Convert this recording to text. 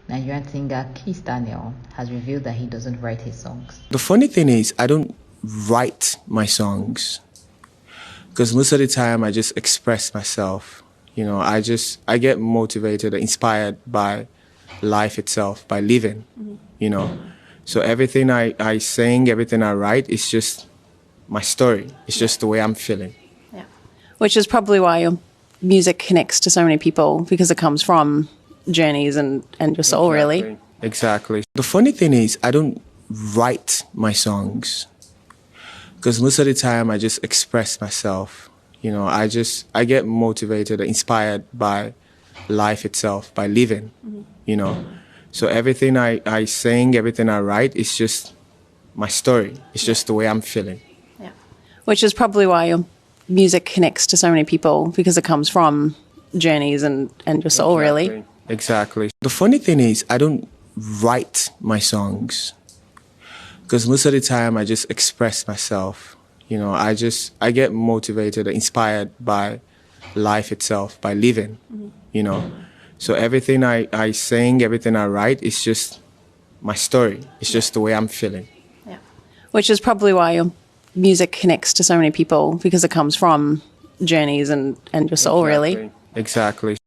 Nigerian singer Kizz Daniel has revealed that he doesn't write his songs. The funny thing is, I don't write my songs because most of the time I just express myself. You know, I get motivated, inspired by life itself, by living, you know. So everything I sing, everything I write, is just my story. It's just the way I'm feeling. Yeah. Which is probably why your music connects to so many people, because it comes from journeys and your soul, really. Exactly. The funny thing is, I don't write my songs because most of the time I just express myself. You know, I get motivated, inspired by life itself, by living, you know. So everything I sing, everything I write, is just my story. It's just the way I'm feeling. Yeah. Which is probably why your music connects to so many people, because it comes from journeys and your soul, really. Exactly. The funny thing is, I don't write my songs because most of the time I just express myself. You know, I get motivated, inspired by life itself, by living, you know. So everything I sing, everything I write, is just my story. It's just the way I'm feeling. Yeah. Which is probably why your music connects to so many people, because it comes from journeys and your soul, really. Exactly.